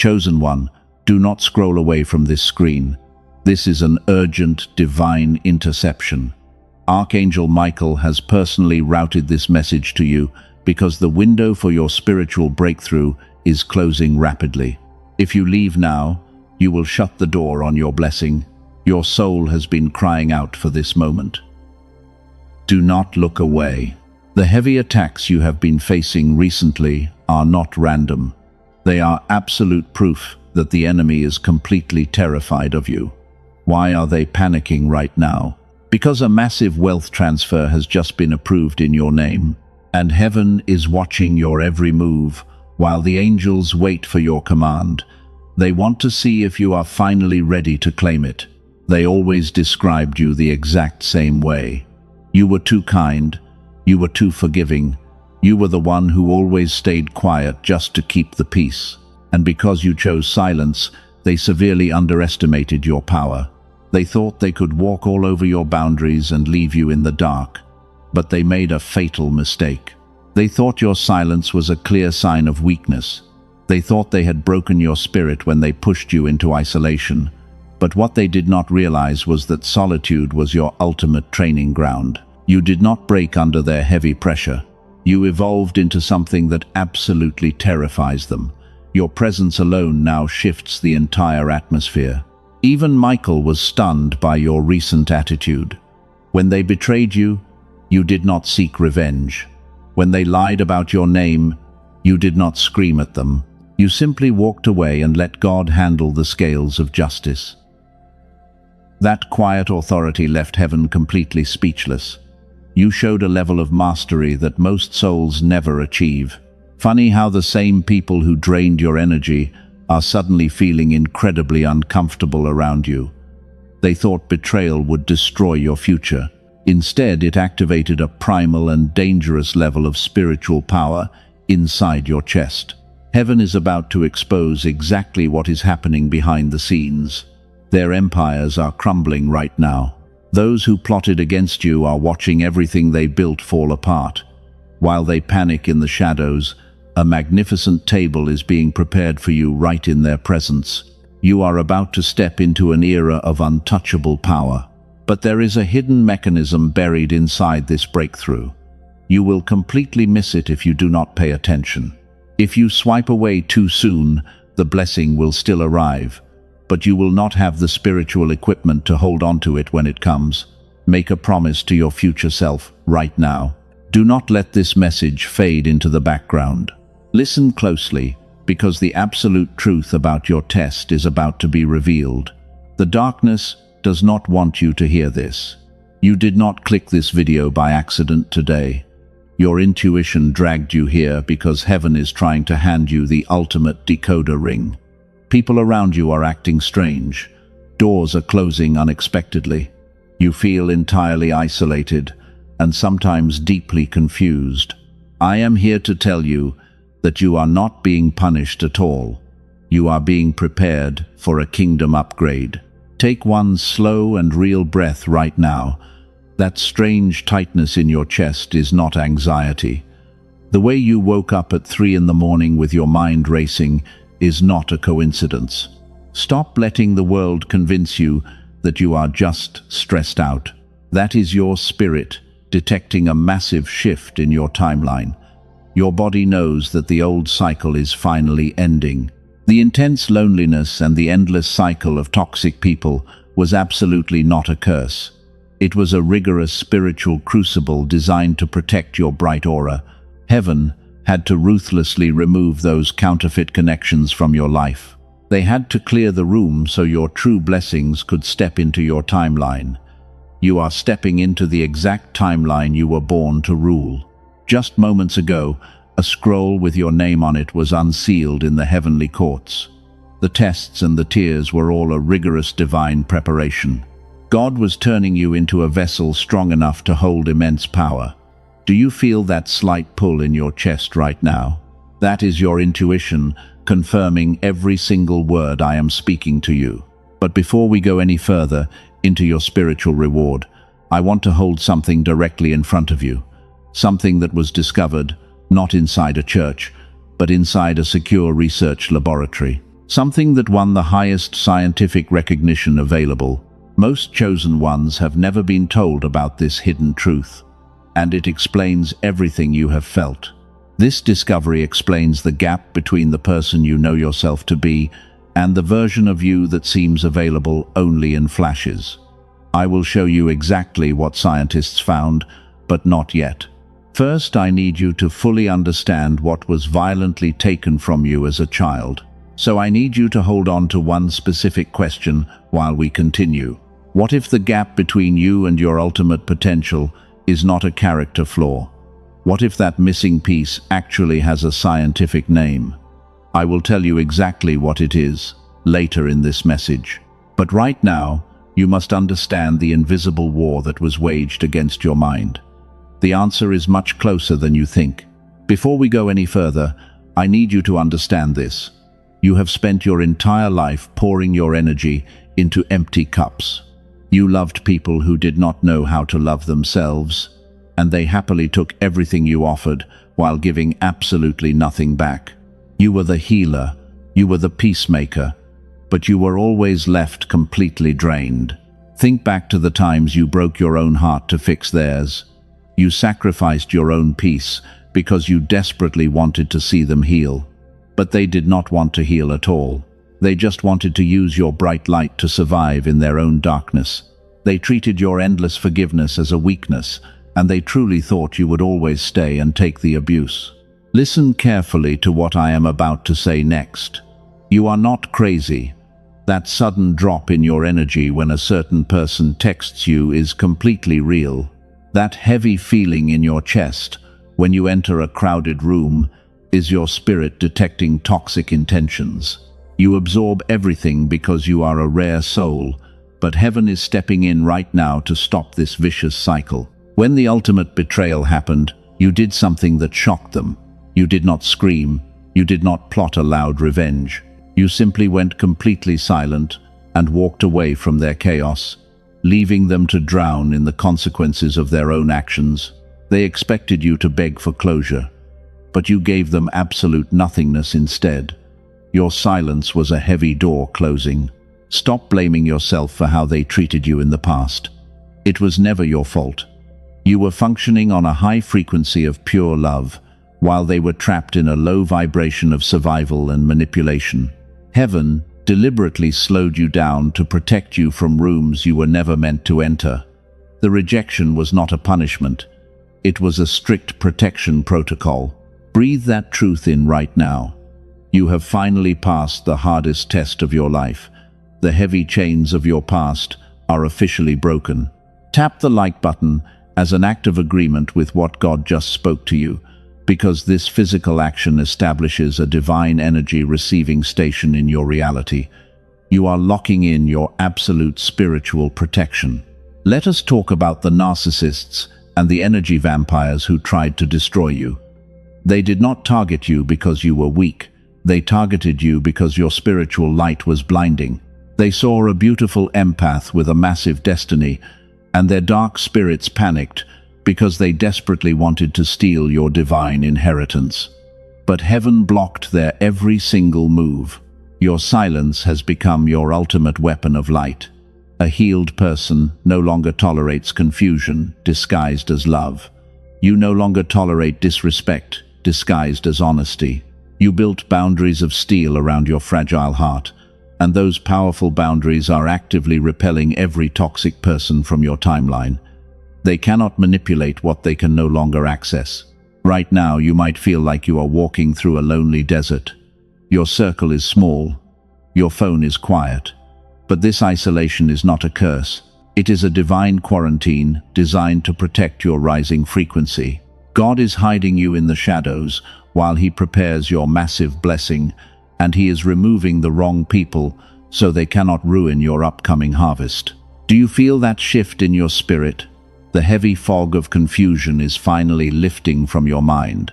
Chosen one, do not scroll away from this screen. This is an urgent divine interception. Archangel Michael has personally routed this message to you because the window for your spiritual breakthrough is closing rapidly. If you leave now, you will shut the door on your blessing. Your soul has been crying out for this moment. Do not look away. The heavy attacks you have been facing recently are not random. They are absolute proof that the enemy is completely terrified of you. Why are they panicking right now? Because a massive wealth transfer has just been approved in your name, and heaven is watching your every move while the angels wait for your command. They want to see if you are finally ready to claim it. They always described you the exact same way. You were too kind, you were too forgiving, you were the one who always stayed quiet just to keep the peace. And because you chose silence, they severely underestimated your power. They thought they could walk all over your boundaries and leave you in the dark. But they made a fatal mistake. They thought your silence was a clear sign of weakness. They thought they had broken your spirit when they pushed you into isolation. But what they did not realize was that solitude was your ultimate training ground. You did not break under their heavy pressure. You evolved into something that absolutely terrifies them. Your presence alone now shifts the entire atmosphere. Even Michael was stunned by your recent attitude. When they betrayed you, you did not seek revenge. When they lied about your name, you did not scream at them. You simply walked away and let God handle the scales of justice. That quiet authority left heaven completely speechless. You showed a level of mastery that most souls never achieve. Funny how the same people who drained your energy are suddenly feeling incredibly uncomfortable around you. They thought betrayal would destroy your future. Instead, it activated a primal and dangerous level of spiritual power inside your chest. Heaven is about to expose exactly what is happening behind the scenes. Their empires are crumbling right now. Those who plotted against you are watching everything they built fall apart. While they panic in the shadows, a magnificent table is being prepared for you right in their presence. You are about to step into an era of untouchable power. But there is a hidden mechanism buried inside this breakthrough. You will completely miss it if you do not pay attention. If you swipe away too soon, the blessing will still arrive, but you will not have the spiritual equipment to hold on to it when it comes. Make a promise to your future self right now. Do not let this message fade into the background. Listen closely, because the absolute truth about your test is about to be revealed. The darkness does not want you to hear this. You did not click this video by accident today. Your intuition dragged you here because heaven is trying to hand you the ultimate decoder ring. People around you are acting strange. Doors are closing unexpectedly. You feel entirely isolated and sometimes deeply confused. I am here to tell you that you are not being punished at all. You are being prepared for a kingdom upgrade. Take one slow and real breath right now. That strange tightness in your chest is not anxiety. The way you woke up at 3 in the morning with your mind racing is not a coincidence. Stop letting the world convince you that you are just stressed out. That is your spirit detecting a massive shift in your timeline. Your body knows that the old cycle is finally ending. The intense loneliness and the endless cycle of toxic people was absolutely not a curse. It was a rigorous spiritual crucible designed to protect your bright aura. Heaven had to ruthlessly remove those counterfeit connections from your life. They had to clear the room so your true blessings could step into your timeline. You are stepping into the exact timeline you were born to rule. Just moments ago, a scroll with your name on it was unsealed in the heavenly courts. The tests and the tears were all a rigorous divine preparation. God was turning you into a vessel strong enough to hold immense power. Do you feel that slight pull in your chest right now? That is your intuition confirming every single word I am speaking to you. But before we go any further into your spiritual reward, I want to hold something directly in front of you. Something that was discovered not inside a church, but inside a secure research laboratory. something that won the highest scientific recognition available. Most chosen ones have never been told about this hidden truth, and it explains everything you have felt. This discovery explains the gap between the person you know yourself to be and the version of you that seems available only in flashes. I will show you exactly what scientists found, but not yet. First, I need you to fully understand what was violently taken from you as a child. So I need you to hold on to one specific question while we continue. What if the gap between you and your ultimate potential is not a character flaw? What if that missing piece actually has a scientific name? I will tell you exactly what it is later in this message. But right now, you must understand the invisible war that was waged against your mind. The answer is much closer than you think. Before we go any further, I need you to understand this. You have spent your entire life pouring your energy into empty cups. You loved people who did not know how to love themselves, and they happily took everything you offered while giving absolutely nothing back. You were the healer, you were the peacemaker, but you were always left completely drained. Think back to the times you broke your own heart to fix theirs. You sacrificed your own peace because you desperately wanted to see them heal. But they did not want to heal at all. They just wanted to use your bright light to survive in their own darkness. They treated your endless forgiveness as a weakness, and they truly thought you would always stay and take the abuse. Listen carefully to what I am about to say next. You are not crazy. That sudden drop in your energy when a certain person texts you is completely real. That heavy feeling in your chest when you enter a crowded room is your spirit detecting toxic intentions. You absorb everything because you are a rare soul, but heaven is stepping in right now to stop this vicious cycle. When the ultimate betrayal happened, you did something that shocked them. You did not scream. You did not plot a loud revenge. You simply went completely silent and walked away from their chaos, leaving them to drown in the consequences of their own actions. They expected you to beg for closure, but you gave them absolute nothingness instead. Your silence was a heavy door closing. Stop blaming yourself for how they treated you in the past. It was never your fault. You were functioning on a high frequency of pure love, while they were trapped in a low vibration of survival and manipulation. Heaven deliberately slowed you down to protect you from rooms you were never meant to enter. The rejection was not a punishment. It was a strict protection protocol. Breathe that truth in right now. You have finally passed the hardest test of your life. The heavy chains of your past are officially broken. Tap the like button as an act of agreement with what God just spoke to you, because this physical action establishes a divine energy receiving station in your reality. You are locking in your absolute spiritual protection. Let us talk about the narcissists and the energy vampires who tried to destroy you. They did not target you because you were weak. They targeted you because your spiritual light was blinding. They saw a beautiful empath with a massive destiny, and their dark spirits panicked because they desperately wanted to steal your divine inheritance. But heaven blocked their every single move. Your silence has become your ultimate weapon of light. A healed person no longer tolerates confusion disguised as love. You no longer tolerate disrespect disguised as honesty. You built boundaries of steel around your fragile heart, and those powerful boundaries are actively repelling every toxic person from your timeline. They cannot manipulate what they can no longer access. Right now, you might feel like you are walking through a lonely desert. Your circle is small. Your phone is quiet. But this isolation is not a curse. It is a divine quarantine designed to protect your rising frequency. God is hiding you in the shadows while He prepares your massive blessing, and He is removing the wrong people so they cannot ruin your upcoming harvest. Do you feel that shift in your spirit? The heavy fog of confusion is finally lifting from your mind.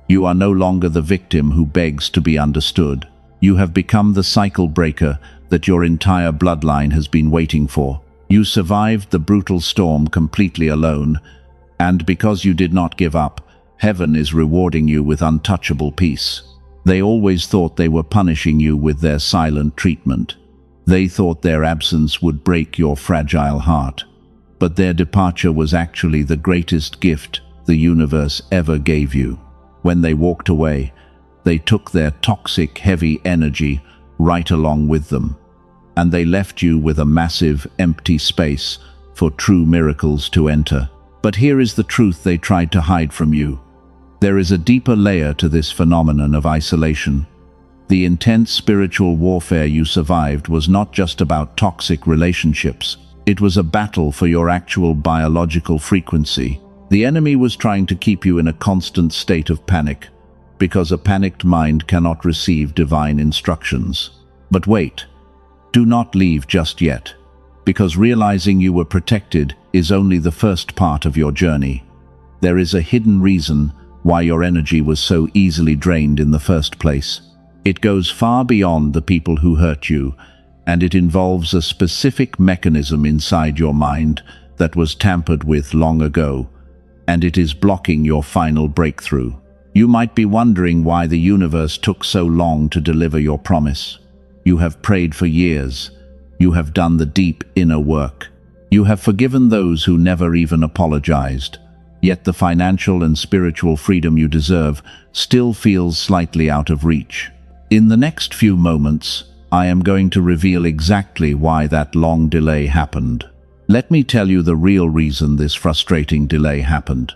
You are no longer the victim who begs to be understood. You have become the cycle breaker that your entire bloodline has been waiting for. You survived the brutal storm completely alone, and because you did not give up, heaven is rewarding you with untouchable peace. They always thought they were punishing you with their silent treatment. They thought their absence would break your fragile heart. But their departure was actually the greatest gift the universe ever gave you. When they walked away, they took their toxic, heavy energy right along with them. And they left you with a massive, empty space for true miracles to enter. But here is the truth they tried to hide from you. There is a deeper layer to this phenomenon of isolation. The intense spiritual warfare you survived was not just about toxic relationships. It was a battle for your actual biological frequency. The enemy was trying to keep you in a constant state of panic, because a panicked mind cannot receive divine instructions. But wait, do not leave just yet, because realizing you were protected is only the first part of your journey. There is a hidden reason why your energy was so easily drained in the first place. It goes far beyond the people who hurt you, and it involves a specific mechanism inside your mind that was tampered with long ago, and it is blocking your final breakthrough. You might be wondering why the universe took so long to deliver your promise. You have prayed for years. You have done the deep inner work. You have forgiven those who never even apologized. Yet the financial and spiritual freedom you deserve still feels slightly out of reach. In the next few moments, I am going to reveal exactly why that long delay happened. Let me tell you the real reason this frustrating delay happened.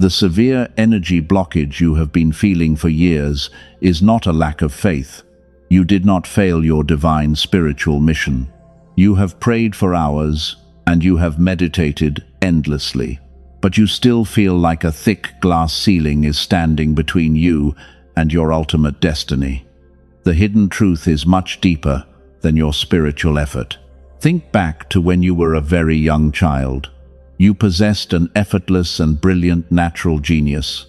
The severe energy blockage you have been feeling for years is not a lack of faith. You did not fail your divine spiritual mission. You have prayed for hours, and you have meditated endlessly. But you still feel like a thick glass ceiling is standing between you and your ultimate destiny. The hidden truth is much deeper than your spiritual effort. Think back to when you were a very young child. You possessed an effortless and brilliant natural genius.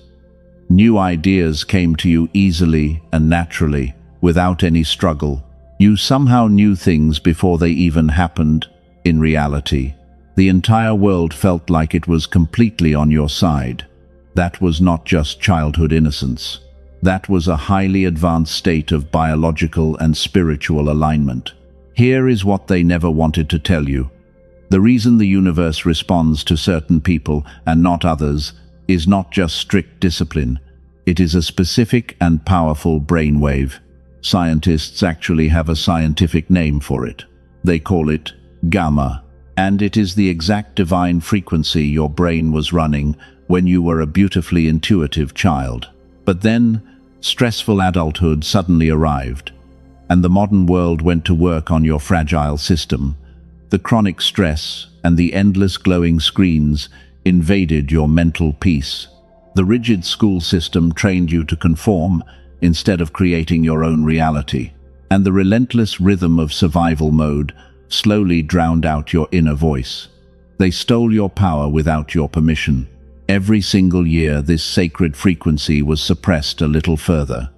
New ideas came to you easily and naturally, without any struggle. You somehow knew things before they even happened in reality. The entire world felt like it was completely on your side. That was not just childhood innocence. That was a highly advanced state of biological and spiritual alignment. Here is what they never wanted to tell you. The reason the universe responds to certain people and not others is not just strict discipline. It is a specific and powerful brainwave. Scientists actually have a scientific name for it. They call it gamma. And it is the exact divine frequency your brain was running when you were a beautifully intuitive child. But then, stressful adulthood suddenly arrived, and the modern world went to work on your fragile system. The chronic stress and the endless glowing screens invaded your mental peace. The rigid school system trained you to conform instead of creating your own reality. And the relentless rhythm of survival mode slowly drowned out your inner voice. They stole your power without your permission. Every single year, this sacred frequency was suppressed a little further.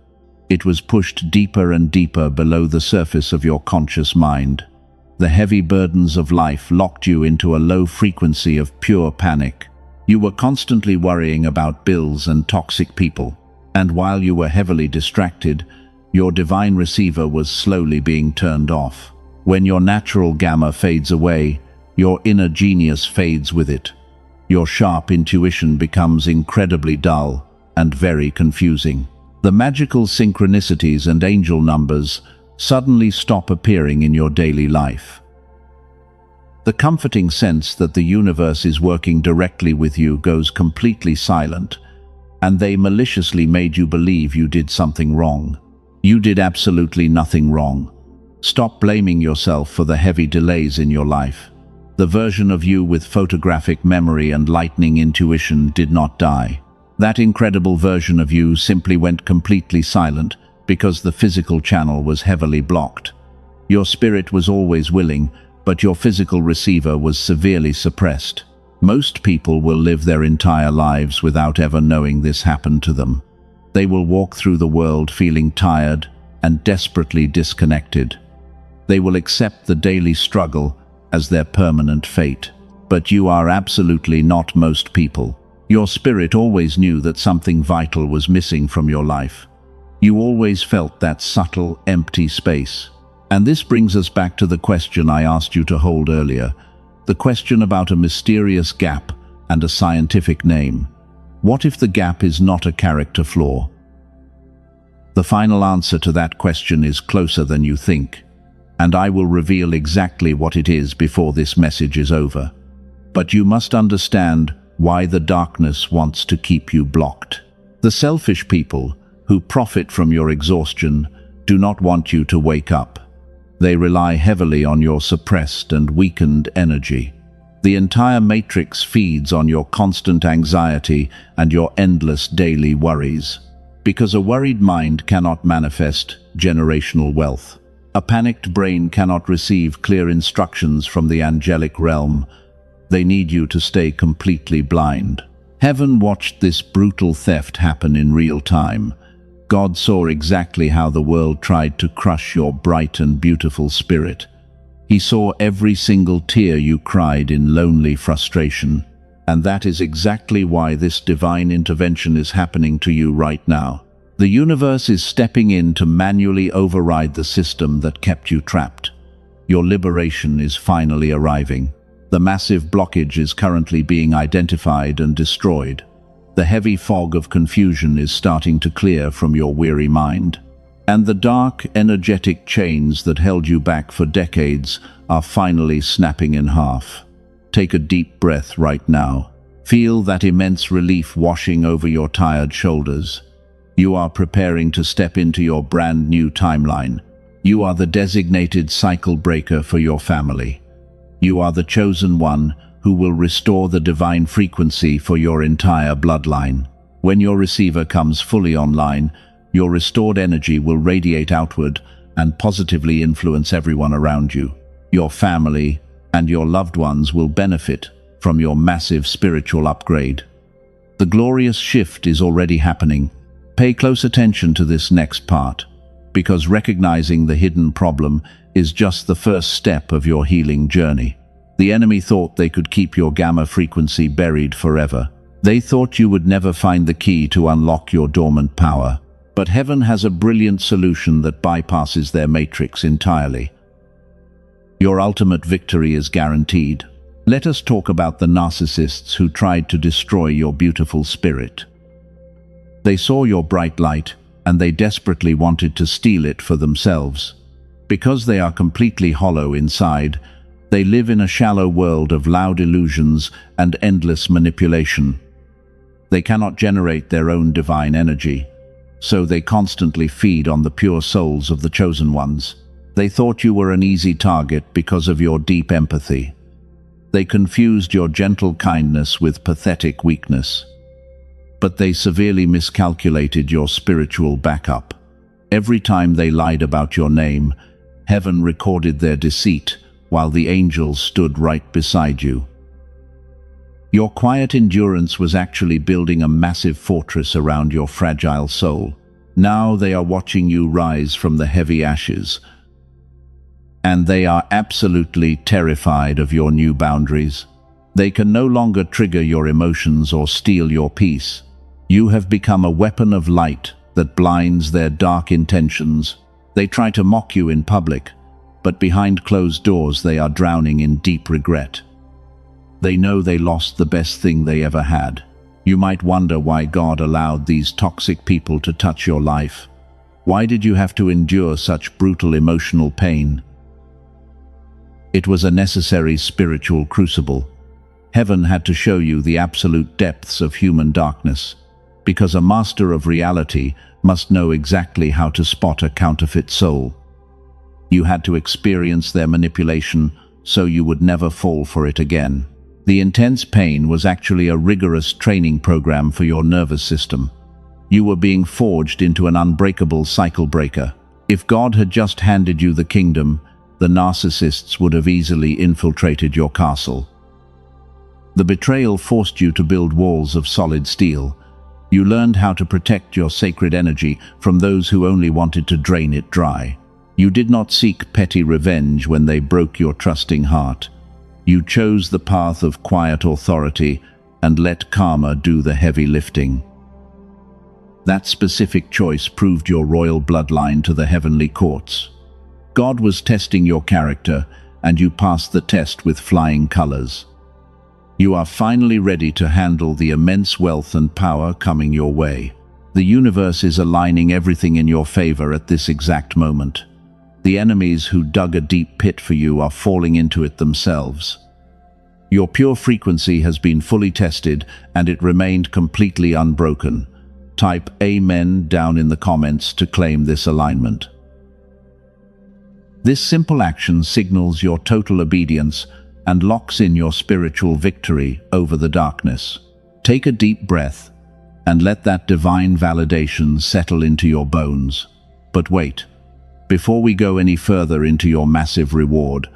It was pushed deeper and deeper below the surface of your conscious mind. The heavy burdens of life locked you into a low frequency of pure panic. You were constantly worrying about bills and toxic people. And while you were heavily distracted, your divine receiver was slowly being turned off. When your natural gamma fades away, your inner genius fades with it. Your sharp intuition becomes incredibly dull and very confusing. The magical synchronicities and angel numbers suddenly stop appearing in your daily life. The comforting sense that the universe is working directly with you goes completely silent, and they maliciously made you believe you did something wrong. You did absolutely nothing wrong. Stop blaming yourself for the heavy delays in your life. The version of you with photographic memory and lightning intuition did not die. That incredible version of you simply went completely silent because the physical channel was heavily blocked. Your spirit was always willing, but your physical receiver was severely suppressed. Most people will live their entire lives without ever knowing this happened to them. They will walk through the world feeling tired and desperately disconnected. They will accept the daily struggle as their permanent fate. But you are absolutely not most people. Your spirit always knew that something vital was missing from your life. You always felt that subtle, empty space. And this brings us back to the question I asked you to hold earlier, the question about a mysterious gap and a scientific name. What if the gap is not a character flaw? The final answer to that question is closer than you think, and I will reveal exactly what it is before this message is over. But you must understand why the darkness wants to keep you blocked. The selfish people who profit from your exhaustion do not want you to wake up. They rely heavily on your suppressed and weakened energy. The entire matrix feeds on your constant anxiety and your endless daily worries. Because a worried mind cannot manifest generational wealth. A panicked brain cannot receive clear instructions from the angelic realm. They need you to stay completely blind. Heaven watched this brutal theft happen in real time. God saw exactly how the world tried to crush your bright and beautiful spirit. He saw every single tear you cried in lonely frustration. And that is exactly why this divine intervention is happening to you right now. The universe is stepping in to manually override the system that kept you trapped. Your liberation is finally arriving. The massive blockage is currently being identified and destroyed. The heavy fog of confusion is starting to clear from your weary mind. And the dark, energetic chains that held you back for decades are finally snapping in half. Take a deep breath right now. Feel that immense relief washing over your tired shoulders. You are preparing to step into your brand new timeline. You are the designated cycle breaker for your family. You are the chosen one who will restore the divine frequency for your entire bloodline. When your receiver comes fully online, your restored energy will radiate outward and positively influence everyone around you. Your family and your loved ones will benefit from your massive spiritual upgrade. The glorious shift is already happening. Pay close attention to this next part, because recognizing the hidden problem is just the first step of your healing journey. The enemy thought they could keep your gamma frequency buried forever. They thought you would never find the key to unlock your dormant power. But heaven has a brilliant solution that bypasses their matrix entirely. Your ultimate victory is guaranteed. Let us talk about the narcissists who tried to destroy your beautiful spirit. They saw your bright light, and they desperately wanted to steal it for themselves. Because they are completely hollow inside, they live in a shallow world of loud illusions and endless manipulation. They cannot generate their own divine energy, so they constantly feed on the pure souls of the chosen ones. They thought you were an easy target because of your deep empathy. They confused your gentle kindness with pathetic weakness. But they severely miscalculated your spiritual backup. Every time they lied about your name, heaven recorded their deceit, while the angels stood right beside you. Your quiet endurance was actually building a massive fortress around your fragile soul. Now they are watching you rise from the heavy ashes, and they are absolutely terrified of your new boundaries. They can no longer trigger your emotions or steal your peace. You have become a weapon of light that blinds their dark intentions. They try to mock you in public, but behind closed doors they are drowning in deep regret. They know they lost the best thing they ever had. You might wonder why God allowed these toxic people to touch your life. Why did you have to endure such brutal emotional pain? It was a necessary spiritual crucible. Heaven had to show you the absolute depths of human darkness, because a master of reality must know exactly how to spot a counterfeit soul. You had to experience their manipulation so you would never fall for it again. The intense pain was actually a rigorous training program for your nervous system. You were being forged into an unbreakable cycle breaker. If God had just handed you the kingdom, the narcissists would have easily infiltrated your castle. The betrayal forced you to build walls of solid steel. You learned how to protect your sacred energy from those who only wanted to drain it dry. You did not seek petty revenge when they broke your trusting heart. You chose the path of quiet authority and let karma do the heavy lifting. That specific choice proved your royal bloodline to the heavenly courts. God was testing your character, and you passed the test with flying colors. You are finally ready to handle the immense wealth and power coming your way. The universe is aligning everything in your favor at this exact moment. The enemies who dug a deep pit for you are falling into it themselves. Your pure frequency has been fully tested, and it remained completely unbroken. Type Amen down in the comments to claim this alignment. This simple action signals your total obedience and locks in your spiritual victory over the darkness. Take a deep breath and let that divine validation settle into your bones. But wait, before we go any further into your massive reward,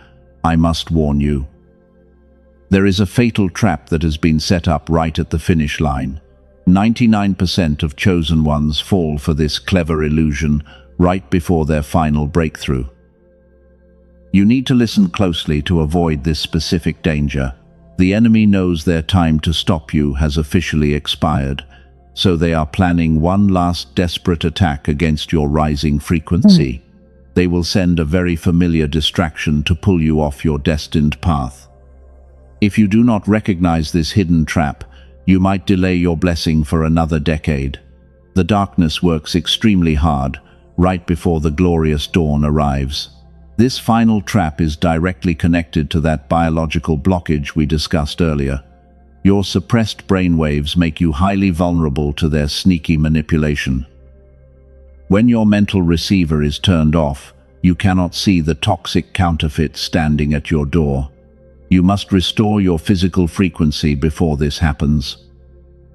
I must warn you. There is a fatal trap that has been set up right at the finish line. 99% of chosen ones fall for this clever illusion right before their final breakthrough. You need to listen closely to avoid this specific danger. The enemy knows their time to stop you has officially expired, so they are planning one last desperate attack against your rising frequency. They will send a very familiar distraction to pull you off your destined path. If you do not recognize this hidden trap, you might delay your blessing for another decade. The darkness works extremely hard, right before the glorious dawn arrives. This final trap is directly connected to that biological blockage we discussed earlier. Your suppressed brainwaves make you highly vulnerable to their sneaky manipulation. When your mental receiver is turned off, you cannot see the toxic counterfeit standing at your door. You must restore your physical frequency before this happens.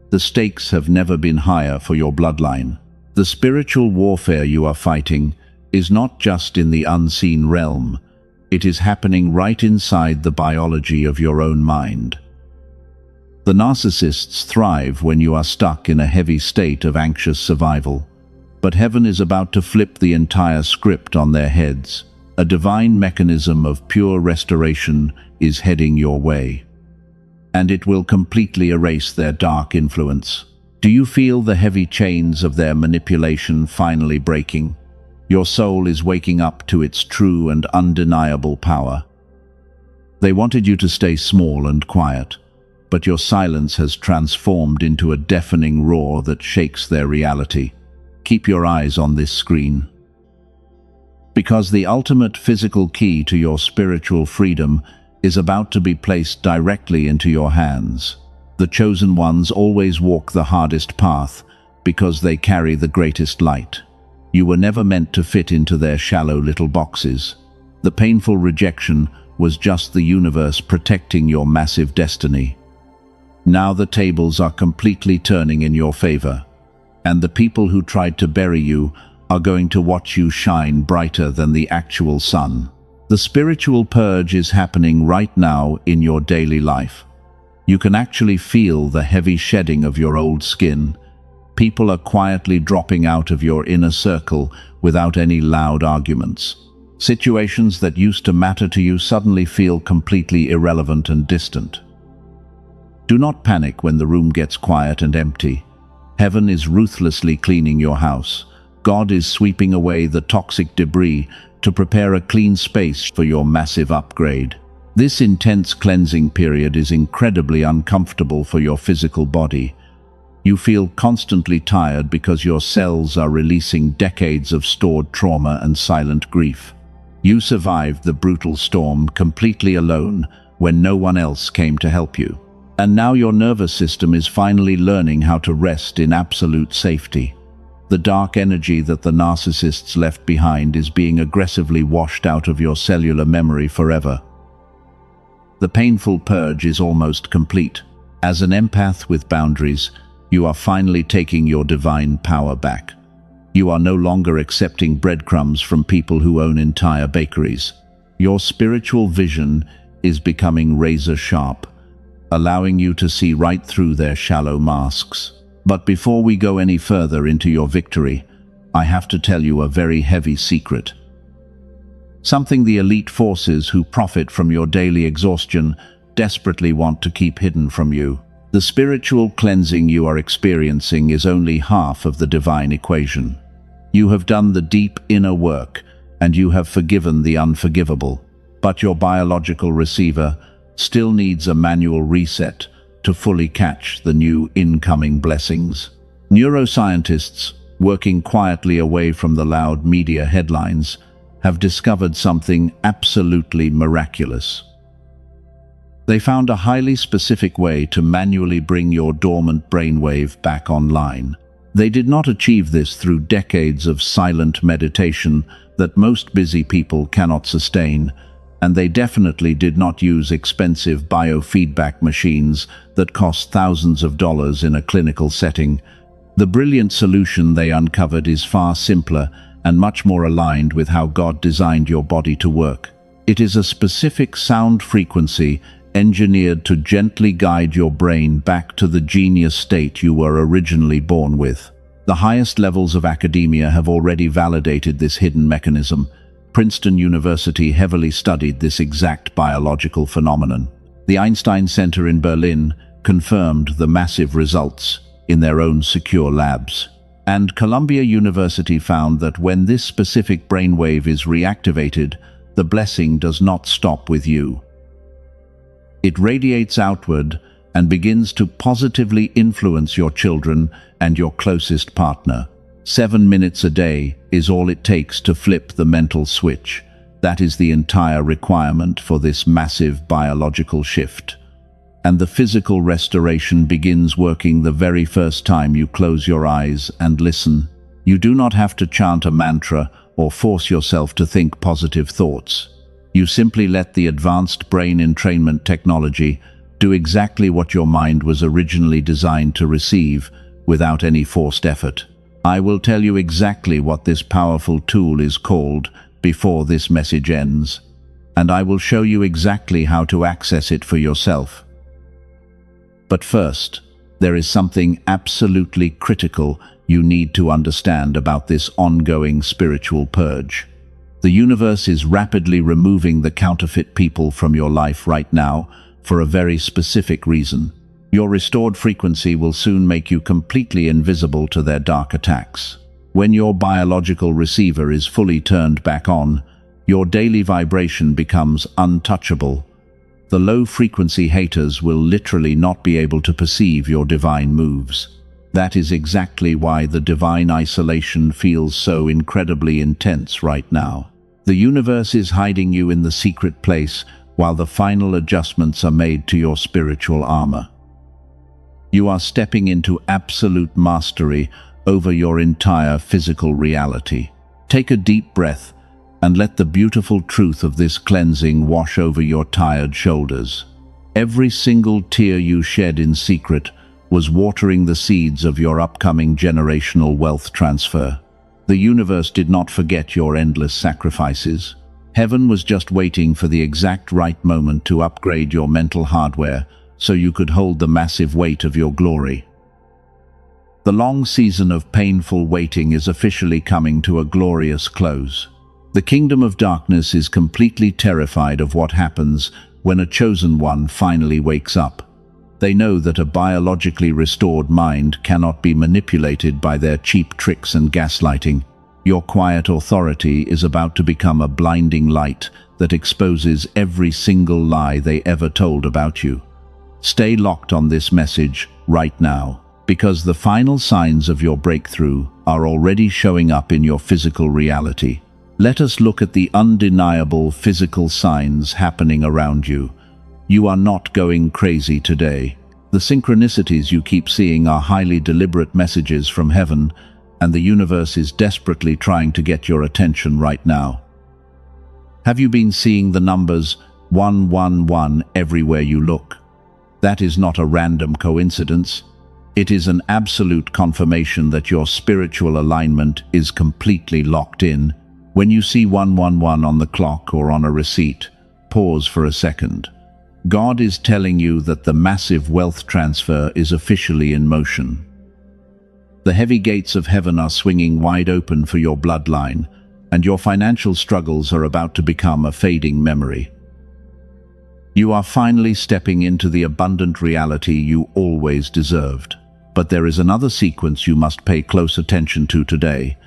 The stakes have never been higher for your bloodline. The spiritual warfare you are fighting is not just in the unseen realm. It is happening right inside the biology of your own mind. The narcissists thrive when you are stuck in a heavy state of anxious survival. But heaven is about to flip the entire script on their heads. A divine mechanism of pure restoration is heading your way. And it will completely erase their dark influence. Do you feel the heavy chains of their manipulation finally breaking? Your soul is waking up to its true and undeniable power. They wanted you to stay small and quiet, but your silence has transformed into a deafening roar that shakes their reality. Keep your eyes on this screen. Because the ultimate physical key to your spiritual freedom is about to be placed directly into your hands. The chosen ones always walk the hardest path because they carry the greatest light. You were never meant to fit into their shallow little boxes. The painful rejection was just the universe protecting your massive destiny. Now the tables are completely turning in your favor, and the people who tried to bury you are going to watch you shine brighter than the actual sun. The spiritual purge is happening right now in your daily life. You can actually feel the heavy shedding of your old skin. People are quietly dropping out of your inner circle without any loud arguments. Situations that used to matter to you suddenly feel completely irrelevant and distant. Do not panic when the room gets quiet and empty. Heaven is ruthlessly cleaning your house. God is sweeping away the toxic debris to prepare a clean space for your massive upgrade. This intense cleansing period is incredibly uncomfortable for your physical body. You feel constantly tired because your cells are releasing decades of stored trauma and silent grief. You survived the brutal storm completely alone when no one else came to help you. And now your nervous system is finally learning how to rest in absolute safety. The dark energy that the narcissists left behind is being aggressively washed out of your cellular memory forever. The painful purge is almost complete. As an empath with boundaries, you are finally taking your divine power back. You are no longer accepting breadcrumbs from people who own entire bakeries. Your spiritual vision is becoming razor sharp, allowing you to see right through their shallow masks. But before we go any further into your victory, I have to tell you a very heavy secret. Something the elite forces who profit from your daily exhaustion desperately want to keep hidden from you. The spiritual cleansing you are experiencing is only half of the divine equation. You have done the deep inner work, and you have forgiven the unforgivable. But your biological receiver still needs a manual reset to fully catch the new incoming blessings. Neuroscientists, working quietly away from the loud media headlines, have discovered something absolutely miraculous. They found a highly specific way to manually bring your dormant brainwave back online. They did not achieve this through decades of silent meditation that most busy people cannot sustain, and they definitely did not use expensive biofeedback machines that cost thousands of dollars in a clinical setting. The brilliant solution they uncovered is far simpler and much more aligned with how God designed your body to work. It is a specific sound frequency engineered to gently guide your brain back to the genius state you were originally born with. The highest levels of academia have already validated this hidden mechanism. Princeton University heavily studied this exact biological phenomenon. The Einstein Center in Berlin confirmed the massive results in their own secure labs. And Columbia University found that when this specific brainwave is reactivated, the blessing does not stop with you. It radiates outward and begins to positively influence your children and your closest partner. 7 minutes a day is all it takes to flip the mental switch. That is the entire requirement for this massive biological shift. And the physical restoration begins working the very first time you close your eyes and listen. You do not have to chant a mantra or force yourself to think positive thoughts. You simply let the advanced brain entrainment technology do exactly what your mind was originally designed to receive without any forced effort. I will tell you exactly what this powerful tool is called before this message ends, and I will show you exactly how to access it for yourself. But first, there is something absolutely critical you need to understand about this ongoing spiritual purge. The universe is rapidly removing the counterfeit people from your life right now for a very specific reason. Your restored frequency will soon make you completely invisible to their dark attacks. When your biological receiver is fully turned back on, your daily vibration becomes untouchable. The low-frequency haters will literally not be able to perceive your divine moves. That is exactly why the divine isolation feels so incredibly intense right now. The universe is hiding you in the secret place while the final adjustments are made to your spiritual armor. You are stepping into absolute mastery over your entire physical reality. Take a deep breath and let the beautiful truth of this cleansing wash over your tired shoulders. Every single tear you shed in secret was watering the seeds of your upcoming generational wealth transfer. The universe did not forget your endless sacrifices. Heaven was just waiting for the exact right moment to upgrade your mental hardware so you could hold the massive weight of your glory. The long season of painful waiting is officially coming to a glorious close. The kingdom of darkness is completely terrified of what happens when a chosen one finally wakes up. They know that a biologically restored mind cannot be manipulated by their cheap tricks and gaslighting. Your quiet authority is about to become a blinding light that exposes every single lie they ever told about you. Stay locked on this message right now, because the final signs of your breakthrough are already showing up in your physical reality. Let us look at the undeniable physical signs happening around you. You are not going crazy today. The synchronicities you keep seeing are highly deliberate messages from heaven, and the universe is desperately trying to get your attention right now. Have you been seeing the numbers 111 everywhere you look? That is not a random coincidence. It is an absolute confirmation that your spiritual alignment is completely locked in. When you see 111 on the clock or on a receipt, pause for a second. God is telling you that the massive wealth transfer is officially in motion. The heavy gates of heaven are swinging wide open for your bloodline, and your financial struggles are about to become a fading memory. You are finally stepping into the abundant reality you always deserved. But there is another sequence you must pay close attention to today.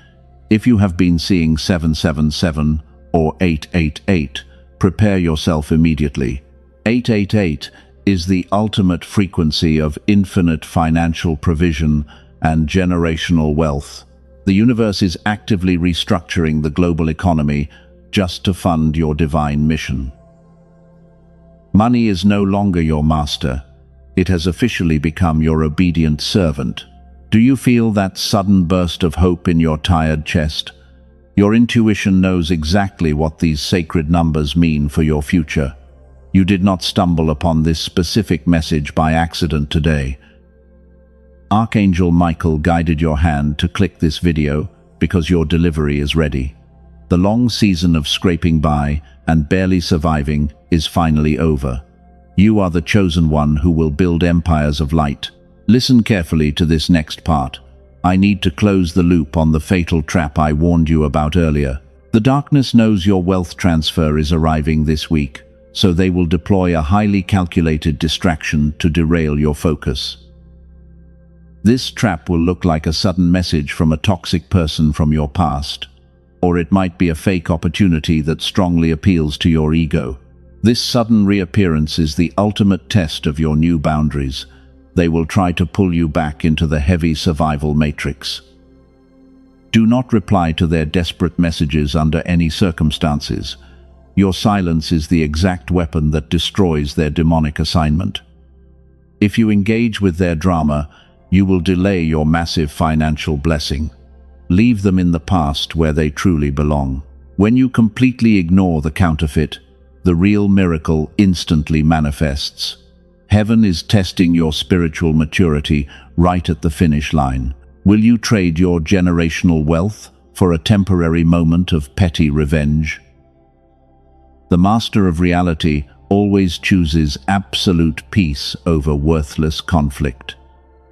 If you have been seeing 777 or 888, prepare yourself immediately. 888 is the ultimate frequency of infinite financial provision and generational wealth. The universe is actively restructuring the global economy just to fund your divine mission. Money is no longer your master. It has officially become your obedient servant. Do you feel that sudden burst of hope in your tired chest? Your intuition knows exactly what these sacred numbers mean for your future. You did not stumble upon this specific message by accident today. Archangel Michael guided your hand to click this video because your delivery is ready. The long season of scraping by and barely surviving is finally over. You are the chosen one who will build empires of light. Listen carefully to this next part. I need to close the loop on the fatal trap I warned you about earlier. The darkness knows your wealth transfer is arriving this week, so they will deploy a highly calculated distraction to derail your focus. This trap will look like a sudden message from a toxic person from your past, or it might be a fake opportunity that strongly appeals to your ego. This sudden reappearance is the ultimate test of your new boundaries. They will try to pull you back into the heavy survival matrix. Do not reply to their desperate messages under any circumstances. Your silence is the exact weapon that destroys their demonic assignment. If you engage with their drama, you will delay your massive financial blessing. Leave them in the past where they truly belong. When you completely ignore the counterfeit, the real miracle instantly manifests. Heaven is testing your spiritual maturity right at the finish line. Will you trade your generational wealth for a temporary moment of petty revenge? The master of reality always chooses absolute peace over worthless conflict.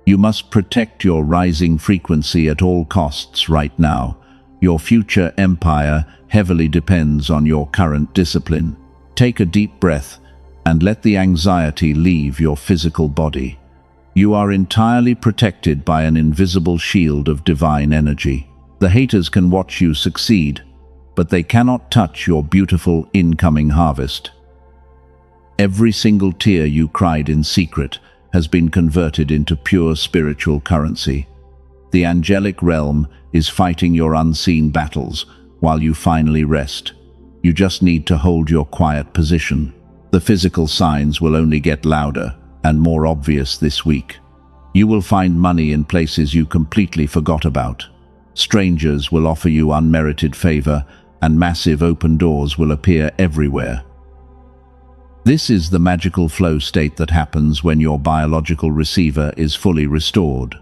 You must protect your rising frequency at all costs right now. Your future empire heavily depends on your current discipline. Take a deep breath and let the anxiety leave your physical body. You are entirely protected by an invisible shield of divine energy. The haters can watch you succeed, but they cannot touch your beautiful incoming harvest. Every single tear you cried in secret has been converted into pure spiritual currency. The angelic realm is fighting your unseen battles while you finally rest. You just need to hold your quiet position. The physical signs will only get louder and more obvious this week. You will find money in places you completely forgot about. Strangers will offer you unmerited favor, and massive open doors will appear everywhere. This is the magical flow state that happens when your biological receiver is fully restored.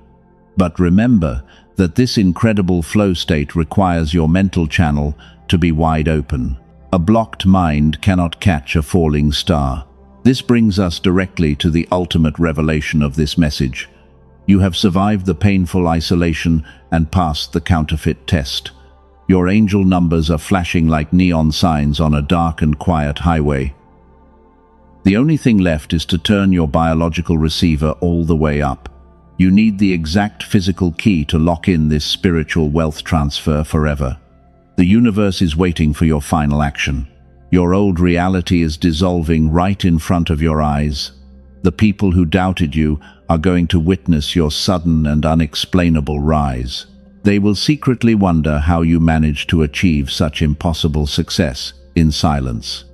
But remember that this incredible flow state requires your mental channel to be wide open. A blocked mind cannot catch a falling star. This brings us directly to the ultimate revelation of this message. You have survived the painful isolation and passed the counterfeit test. Your angel numbers are flashing like neon signs on a dark and quiet highway. The only thing left is to turn your biological receiver all the way up. You need the exact physical key to lock in this spiritual wealth transfer forever. The universe is waiting for your final action. Your old reality is dissolving right in front of your eyes. The people who doubted you are going to witness your sudden and unexplainable rise. They will secretly wonder how you managed to achieve such impossible success in silence.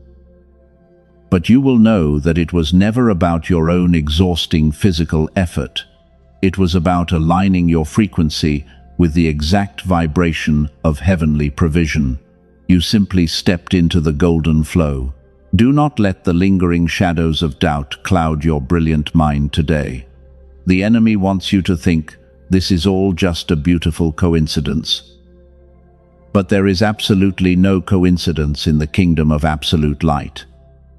But you will know that it was never about your own exhausting physical effort. It was about aligning your frequency with the exact vibration of heavenly provision. You simply stepped into the golden flow. Do not let the lingering shadows of doubt cloud your brilliant mind today. The enemy wants you to think this is all just a beautiful coincidence. But there is absolutely no coincidence in the kingdom of absolute light.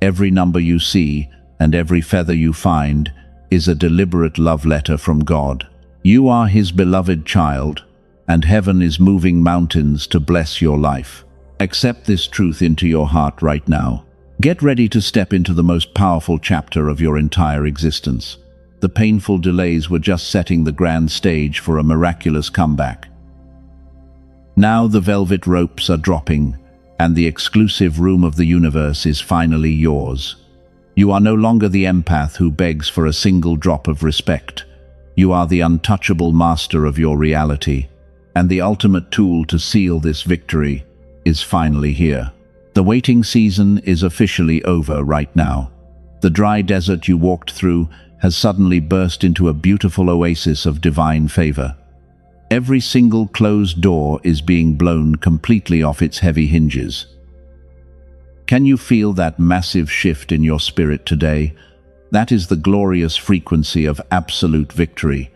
Every number you see and every feather you find is a deliberate love letter from God. You are His beloved child, and heaven is moving mountains to bless your life. Accept this truth into your heart right now. Get ready to step into the most powerful chapter of your entire existence. The painful delays were just setting the grand stage for a miraculous comeback. Now the velvet ropes are dropping, and the exclusive room of the universe is finally yours. You are no longer the empath who begs for a single drop of respect. You are the untouchable master of your reality, and the ultimate tool to seal this victory is finally here. The waiting season is officially over right now. The dry desert you walked through has suddenly burst into a beautiful oasis of divine favor. Every single closed door is being blown completely off its heavy hinges. Can you feel that massive shift in your spirit today? That is the glorious frequency of absolute victory.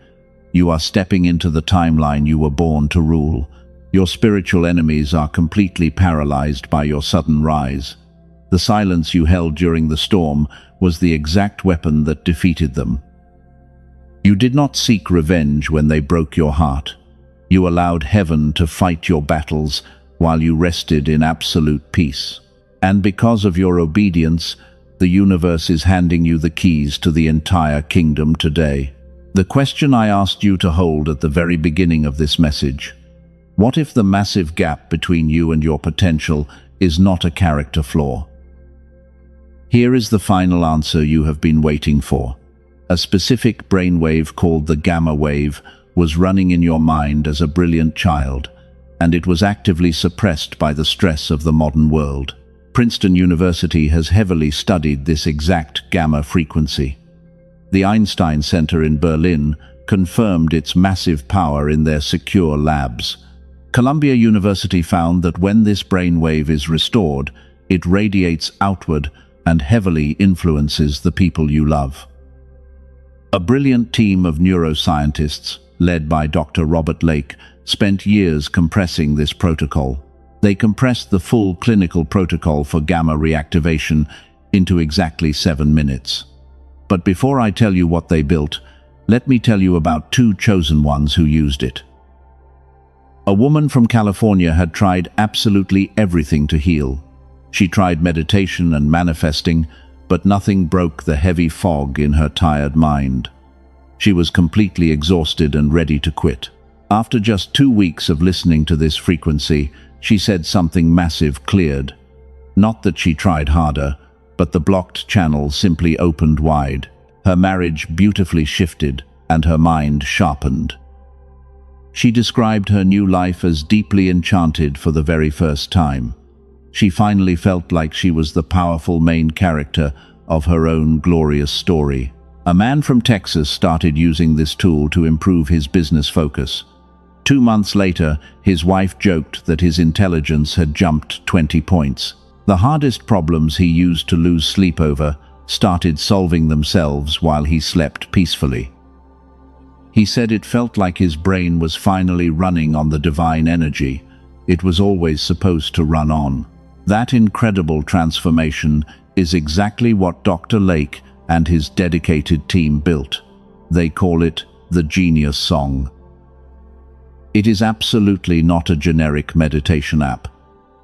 You are stepping into the timeline you were born to rule. Your spiritual enemies are completely paralyzed by your sudden rise. The silence you held during the storm was the exact weapon that defeated them. You did not seek revenge when they broke your heart. You allowed heaven to fight your battles while you rested in absolute peace. And because of your obedience, the universe is handing you the keys to the entire kingdom today. The question I asked you to hold at the very beginning of this message: what if the massive gap between you and your potential is not a character flaw? Here is the final answer you have been waiting for. A specific brainwave called the gamma wave was running in your mind as a brilliant child, and it was actively suppressed by the stress of the modern world. Princeton University has heavily studied this exact gamma frequency. The Einstein Center in Berlin confirmed its massive power in their secure labs. Columbia University found that when this brainwave is restored, it radiates outward and heavily influences the people you love. A brilliant team of neuroscientists, led by Dr. Robert Lake, spent years compressing this protocol. They compressed the full clinical protocol for gamma reactivation into exactly 7 minutes. But before I tell you what they built, let me tell you about 2 chosen ones who used it. A woman from California had tried absolutely everything to heal. She tried meditation and manifesting, but nothing broke the heavy fog in her tired mind. She was completely exhausted and ready to quit. After just 2 weeks of listening to this frequency, she said something massive cleared. Not that she tried harder, but the blocked channel simply opened wide. Her marriage beautifully shifted, and her mind sharpened. She described her new life as deeply enchanted for the very first time. She finally felt like she was the powerful main character of her own glorious story. A man from Texas started using this tool to improve his business focus. 2 months later, his wife joked that his intelligence had jumped 20 points. The hardest problems he used to lose sleep over started solving themselves while he slept peacefully. He said it felt like his brain was finally running on the divine energy it was always supposed to run on. That incredible transformation is exactly what Dr. Lake and his dedicated team built. They call it the Genius Song. It is absolutely not a generic meditation app.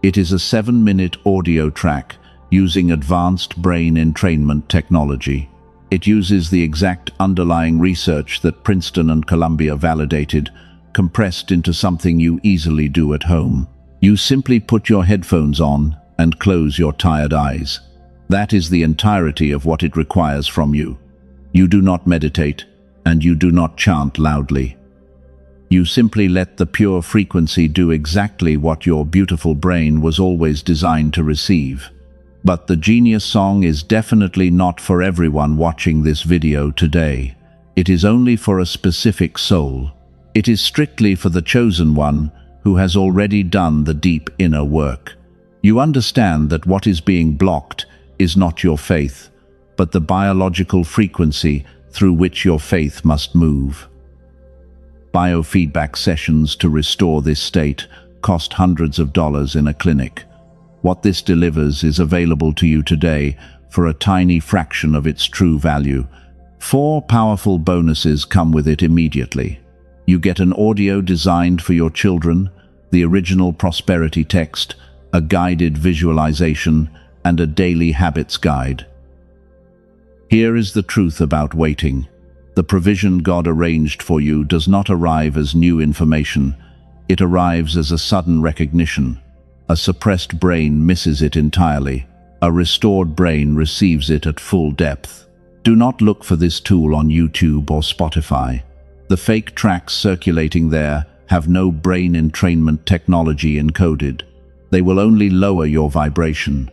It is a 7-minute audio track using advanced brain entrainment technology. It uses the exact underlying research that Princeton and Columbia validated, compressed into something you easily do at home. You simply put your headphones on and close your tired eyes. That is the entirety of what it requires from you. You do not meditate, and you do not chant loudly. You simply let the pure frequency do exactly what your beautiful brain was always designed to receive. But the Genius Song is definitely not for everyone watching this video today. It is only for a specific soul. It is strictly for the chosen one who has already done the deep inner work. You understand that what is being blocked is not your faith, but the biological frequency through which your faith must move. Biofeedback sessions to restore this state cost hundreds of dollars in a clinic. What this delivers is available to you today for a tiny fraction of its true value. 4 powerful bonuses come with it immediately. You get an audio designed for your children, the original prosperity text, a guided visualization, and a daily habits guide. Here is the truth about waiting. The provision God arranged for you does not arrive as new information. It arrives as a sudden recognition. A suppressed brain misses it entirely. A restored brain receives it at full depth. Do not look for this tool on YouTube or Spotify. The fake tracks circulating there have no brain entrainment technology encoded. They will only lower your vibration.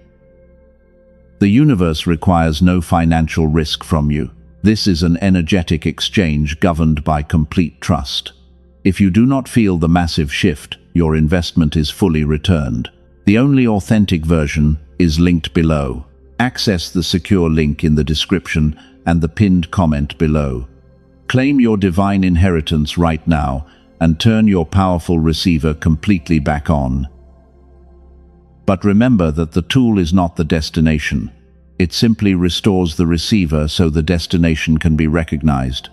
The universe requires no financial risk from you. This is an energetic exchange governed by complete trust. If you do not feel the massive shift, your investment is fully returned. The only authentic version is linked below. Access the secure link in the description and the pinned comment below. Claim your divine inheritance right now and turn your powerful receiver completely back on. But remember that the tool is not the destination. It simply restores the receiver so the destination can be recognized.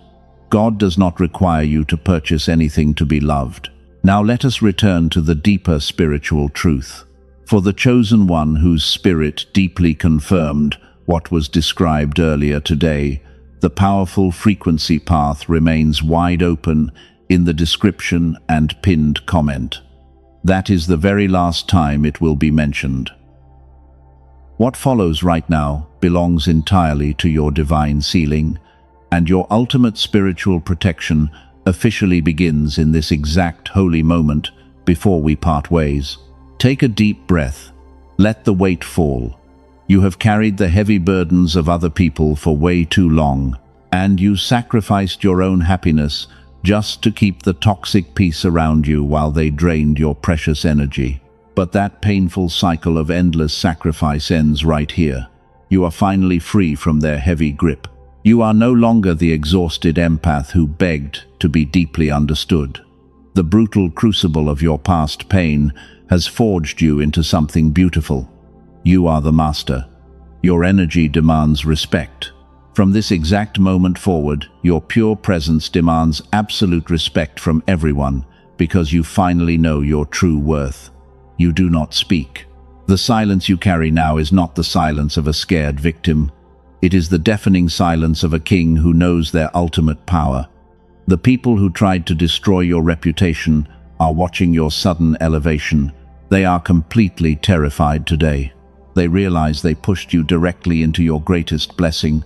God does not require you to purchase anything to be loved. Now let us return to the deeper spiritual truth. For the chosen one whose spirit deeply confirmed what was described earlier today, the powerful frequency path remains wide open in the description and pinned comment. That is the very last time it will be mentioned. What follows right now belongs entirely to your divine sealing, and your ultimate spiritual protection officially begins in this exact holy moment before we part ways. Take a deep breath. Let the weight fall. You have carried the heavy burdens of other people for way too long, and you sacrificed your own happiness just to keep the toxic peace around you while they drained your precious energy. But that painful cycle of endless sacrifice ends right here. You are finally free from their heavy grip. You are no longer the exhausted empath who begged to be deeply understood. The brutal crucible of your past pain has forged you into something beautiful. You are the master. Your energy demands respect. From this exact moment forward, your pure presence demands absolute respect from everyone because you finally know your true worth. You do not speak. The silence you carry now is not the silence of a scared victim. It is the deafening silence of a king who knows their ultimate power. The people who tried to destroy your reputation are watching your sudden elevation. They are completely terrified today. They realize they pushed you directly into your greatest blessing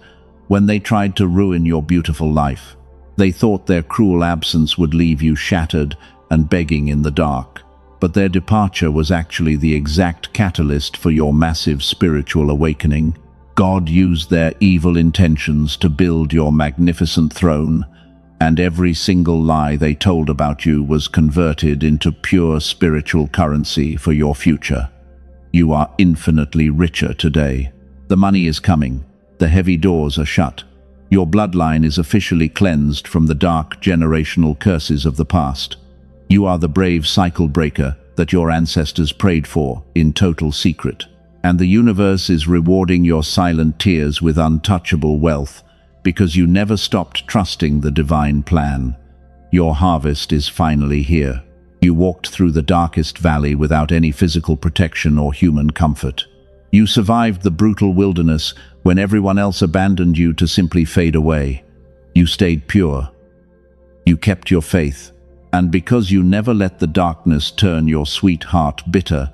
when they tried to ruin your beautiful life. They thought their cruel absence would leave you shattered and begging in the dark. But their departure was actually the exact catalyst for your massive spiritual awakening. God used their evil intentions to build your magnificent throne, and every single lie they told about you was converted into pure spiritual currency for your future. You are infinitely richer today. The money is coming. The heavy doors are shut. Your bloodline is officially cleansed from the dark generational curses of the past. You are the brave cycle breaker that your ancestors prayed for in total secret. And the universe is rewarding your silent tears with untouchable wealth because you never stopped trusting the divine plan. Your harvest is finally here. You walked through the darkest valley without any physical protection or human comfort. You survived the brutal wilderness when everyone else abandoned you to simply fade away. You stayed pure. You kept your faith. And because you never let the darkness turn your sweet heart bitter,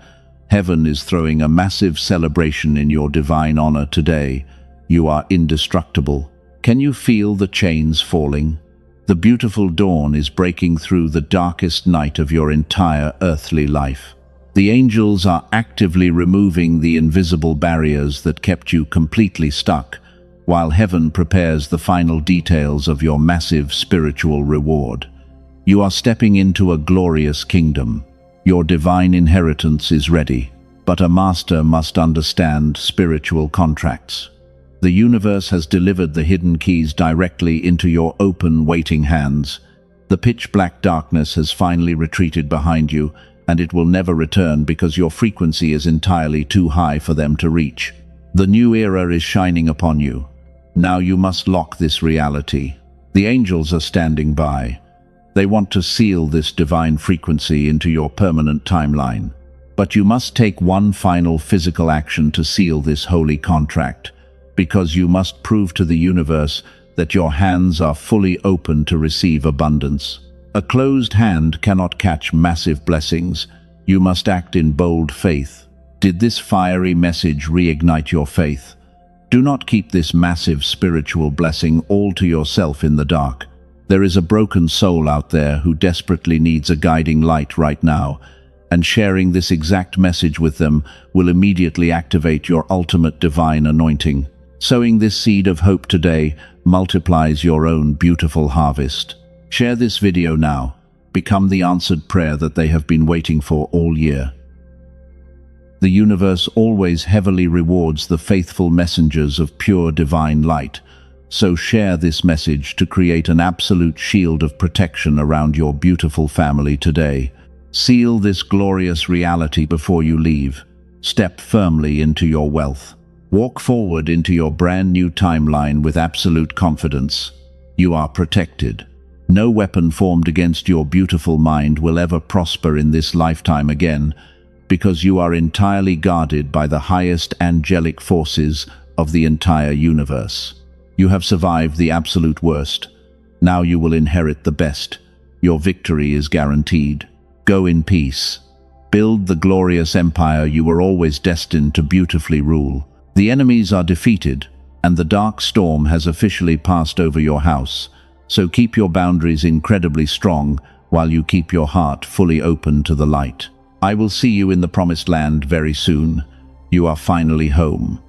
heaven is throwing a massive celebration in your divine honor today. You are indestructible. Can you feel the chains falling? The beautiful dawn is breaking through the darkest night of your entire earthly life. The angels are actively removing the invisible barriers that kept you completely stuck, while heaven prepares the final details of your massive spiritual reward. You are stepping into a glorious kingdom. Your divine inheritance is ready, but a master must understand spiritual contracts. The universe has delivered the hidden keys directly into your open, waiting hands. The pitch-black darkness has finally retreated behind you, and it will never return because your frequency is entirely too high for them to reach. The new era is shining upon you. Now you must lock this reality. The angels are standing by. They want to seal this divine frequency into your permanent timeline. But you must take one final physical action to seal this holy contract, because you must prove to the universe that your hands are fully open to receive abundance. A closed hand cannot catch massive blessings. You must act in bold faith. Did this fiery message reignite your faith? Do not keep this massive spiritual blessing all to yourself in the dark. There is a broken soul out there who desperately needs a guiding light right now, and sharing this exact message with them will immediately activate your ultimate divine anointing. Sowing this seed of hope today multiplies your own beautiful harvest. Share this video now. Become the answered prayer that they have been waiting for all year. The universe always heavily rewards the faithful messengers of pure divine light, so share this message to create an absolute shield of protection around your beautiful family today. Seal this glorious reality before you leave. Step firmly into your wealth. Walk forward into your brand new timeline with absolute confidence. You are protected. No weapon formed against your beautiful mind will ever prosper in this lifetime again, because you are entirely guarded by the highest angelic forces of the entire universe. You have survived the absolute worst. Now you will inherit the best. Your victory is guaranteed. Go in peace. Build the glorious empire you were always destined to beautifully rule. The enemies are defeated, and the dark storm has officially passed over your house, so keep your boundaries incredibly strong while you keep your heart fully open to the light. I will see you in the promised land very soon. You are finally home.